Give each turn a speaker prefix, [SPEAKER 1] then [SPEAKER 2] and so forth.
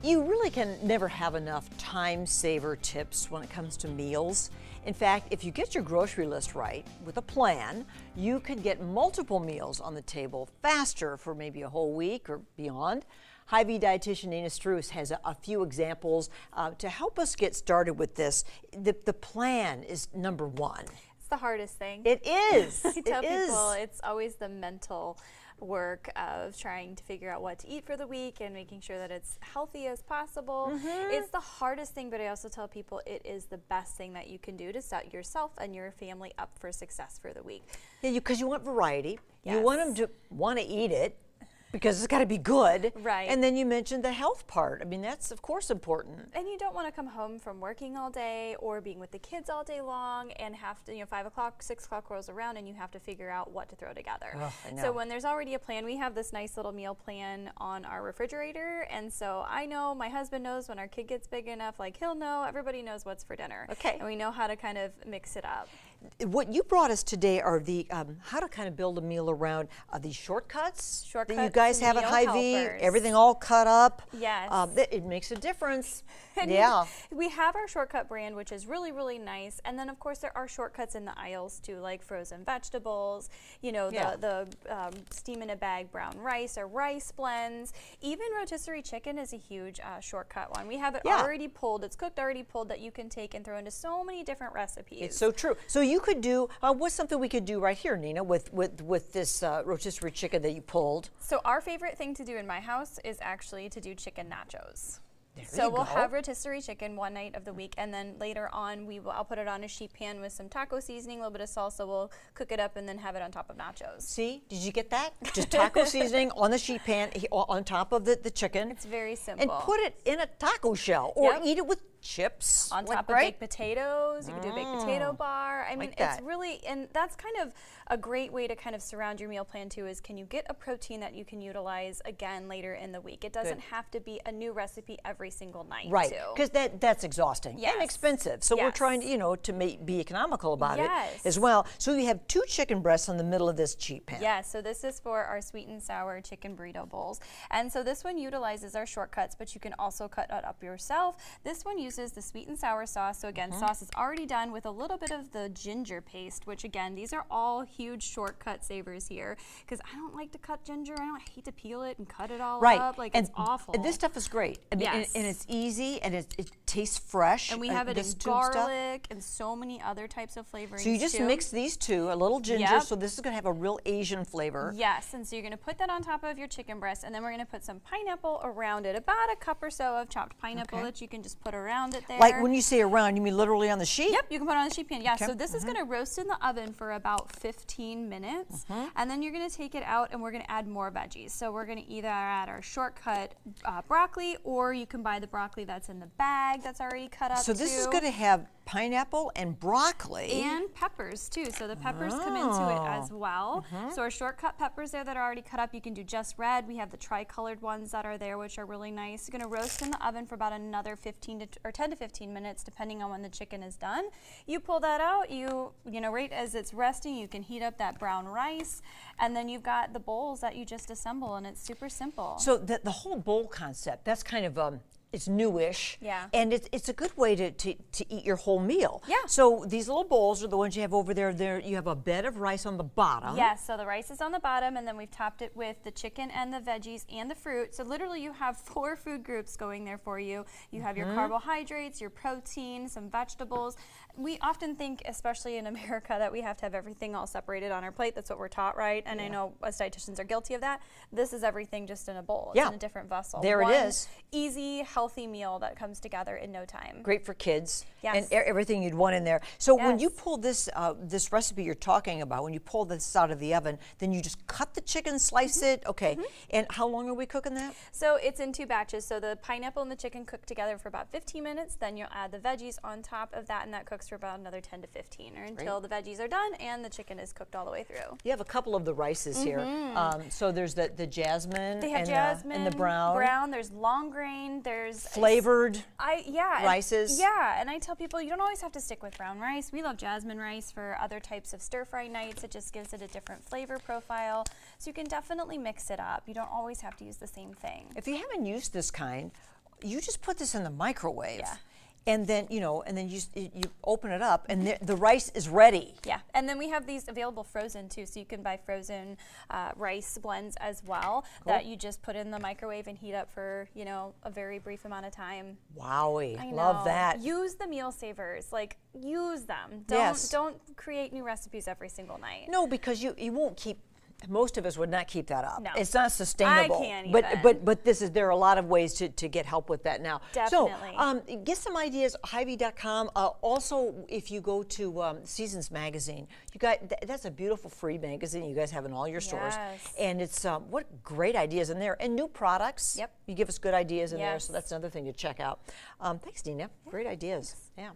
[SPEAKER 1] You really can never have enough time saver tips when it comes to meals. In fact, if you get your grocery list right with a plan, you can get multiple meals on the table faster for maybe a whole week or beyond. Hy-Vee dietitian Nina has a few examples to help us get started with this. The plan is number one.
[SPEAKER 2] It's the hardest thing.
[SPEAKER 1] It is.
[SPEAKER 2] I tell people it's always the mental work of trying to figure out what to eat for the week and making sure that it's healthy as possible. It's the hardest thing, but I also tell people it is the best thing that you can do to set yourself and your family up for success for the week.
[SPEAKER 1] Yeah, because you want variety.
[SPEAKER 2] Yes.
[SPEAKER 1] You want them to want to eat it, because it's got to be good.
[SPEAKER 2] Right.
[SPEAKER 1] And then you mentioned the health part. I mean, that's of course important.
[SPEAKER 2] And you don't want to come home from working all day or being with the kids all day long and have to, 5 o'clock, 6 o'clock rolls around and you have to figure out what to throw together.
[SPEAKER 1] Oh, I know.
[SPEAKER 2] So when there's already a plan, we have this nice little meal plan on our refrigerator. And so I know, my husband knows when our kid gets big enough, like he'll know, everybody knows what's for dinner.
[SPEAKER 1] Okay.
[SPEAKER 2] And we know how to kind of mix it up.
[SPEAKER 1] What you brought us today are the how to kind of build a meal around these shortcuts that you guys have at Hy-Vee. Everything all cut up.
[SPEAKER 2] Yes.
[SPEAKER 1] It makes a difference.
[SPEAKER 2] And
[SPEAKER 1] yeah.
[SPEAKER 2] We have our shortcut brand, which is really, really nice. And then, of course, there are shortcuts in the aisles, too, like frozen vegetables, the steam in a bag brown rice or rice blends. Even rotisserie chicken is a huge shortcut one. We have it already pulled. It's cooked, already pulled, that you can take and throw into so many different recipes.
[SPEAKER 1] It's so true. So you could do, what's something we could do right here, Nina, with this rotisserie chicken that you pulled?
[SPEAKER 2] So our favorite thing to do in my house is actually to do chicken nachos.
[SPEAKER 1] So
[SPEAKER 2] we'll have rotisserie chicken one night of the week, and then later on I'll put it on a sheet pan with some taco seasoning, a little bit of salsa. We'll cook it up and then have it on top of nachos.
[SPEAKER 1] See, did you get that? Just taco seasoning on the sheet pan on top of the chicken.
[SPEAKER 2] It's very simple.
[SPEAKER 1] And put it in a taco shell or eat it with chips.
[SPEAKER 2] On top of baked potatoes. You can do a baked potato bar. I mean, it's really, and that's kind of a great way to kind of surround your meal plan too, is can you get a protein that you can utilize again later in the week? It doesn't have to be a new recipe every single night.
[SPEAKER 1] Right, because that's exhausting and expensive. So we're trying to, to be economical about it as well. So you have 2 chicken breasts on the middle of this sheet pan.
[SPEAKER 2] Yes, so this is for our sweet and sour chicken burrito bowls. And so this one utilizes our shortcuts, but you can also cut it up yourself. This one uses the sweet and sour sauce. So again, sauce is already done with a little bit of the ginger paste, which again, these are all huge shortcut savers here, because I don't like to cut ginger. I hate to peel it and cut it all up. Like, it's awful.
[SPEAKER 1] And this stuff is great. I mean, and it's easy and it tastes fresh.
[SPEAKER 2] And we have it in garlic and so many other types of flavorings.
[SPEAKER 1] So you just mix these two, a little ginger, so this is going to have a real Asian flavor.
[SPEAKER 2] Yes, and so you're going to put that on top of your chicken breast, and then we're going to put some pineapple around it, about a cup or so of chopped pineapple that you can just put around it there.
[SPEAKER 1] Like when you say around, you mean literally on the sheet?
[SPEAKER 2] Yep, you can put it on the sheet pan. Yeah, so this is going to roast in the oven for about 15 minutes, and then you're going to take it out and we're going to add more veggies. So we're going to either add our shortcut broccoli, or you can buy the broccoli that's in the bag that's already cut up.
[SPEAKER 1] So this is going to have pineapple and broccoli.
[SPEAKER 2] And peppers too, so the peppers come into it as well. So our shortcut peppers there that are already cut up, you can do just red. We have the tri-colored ones that are there, which are really nice. You're going to roast in the oven for about another 10 to 15 minutes, depending on when the chicken is done. You pull that out, right as it's resting, you can heat up that brown rice, and then you've got the bowls that you just assemble, and it's super simple.
[SPEAKER 1] So the whole bowl concept, that's kind of it's newish, and it's a good way to eat your whole meal. Yeah. So these little bowls are the ones you have over there. There you have a bed of rice on the bottom.
[SPEAKER 2] Yes, so the rice is on the bottom, and then we've topped it with the chicken and the veggies and the fruit. So literally you have 4 food groups going there for you. You have your carbohydrates, your protein, some vegetables. We often think, especially in America, that we have to have everything all separated on our plate. That's what we're taught, right? And I know as dietitians are guilty of that. This is everything just in a bowl. It's in a different vessel.
[SPEAKER 1] There it is.
[SPEAKER 2] Easy, healthy meal that comes together in no time.
[SPEAKER 1] Great for kids.
[SPEAKER 2] Yes.
[SPEAKER 1] And everything you'd want in there. So when you pull this this recipe you're talking about, when you pull this out of the oven, then you just cut the chicken, slice it. Okay. And how long are we cooking that?
[SPEAKER 2] So it's in 2 batches. So the pineapple and the chicken cook together for about 15 minutes. Then you'll add the veggies on top of that, and that cooks for about another 10 to 15, or until the veggies are done and the chicken is cooked all the way through.
[SPEAKER 1] You have a couple of the rices here. So there's the jasmine,
[SPEAKER 2] they have
[SPEAKER 1] and,
[SPEAKER 2] jasmine
[SPEAKER 1] and the brown.
[SPEAKER 2] There's long grain. There's
[SPEAKER 1] flavored rices.
[SPEAKER 2] And I tell people you don't always have to stick with brown rice. We love jasmine rice for other types of stir-fry nights. It just gives it a different flavor profile. So you can definitely mix it up. You don't always have to use the same thing.
[SPEAKER 1] If you haven't used this kind, you just put this in the microwave.
[SPEAKER 2] Yeah.
[SPEAKER 1] And then, you open it up, and the rice is ready.
[SPEAKER 2] Yeah, and then we have these available frozen too, so you can buy frozen rice blends as well that you just put in the microwave and heat up for, a very brief amount of time.
[SPEAKER 1] Wowie,
[SPEAKER 2] I know.
[SPEAKER 1] love that.
[SPEAKER 2] Use the meal savers, use them.
[SPEAKER 1] Yes.
[SPEAKER 2] Don't create new recipes every single night.
[SPEAKER 1] No, because you won't keep. Most of us would not keep that up.
[SPEAKER 2] No.
[SPEAKER 1] It's not sustainable.
[SPEAKER 2] I can't
[SPEAKER 1] but there are a lot of ways to get help with that now.
[SPEAKER 2] Definitely.
[SPEAKER 1] So get some ideas, Hy-Vee.com. Also, if you go to Seasons Magazine, you got that's a beautiful free magazine you guys have in all your stores.
[SPEAKER 2] Yes.
[SPEAKER 1] And it's what great ideas in there, and new products.
[SPEAKER 2] Yep.
[SPEAKER 1] You give us good ideas in there,
[SPEAKER 2] Yes.
[SPEAKER 1] so that's another thing to check out. Thanks, Nina. Great ideas. Yeah.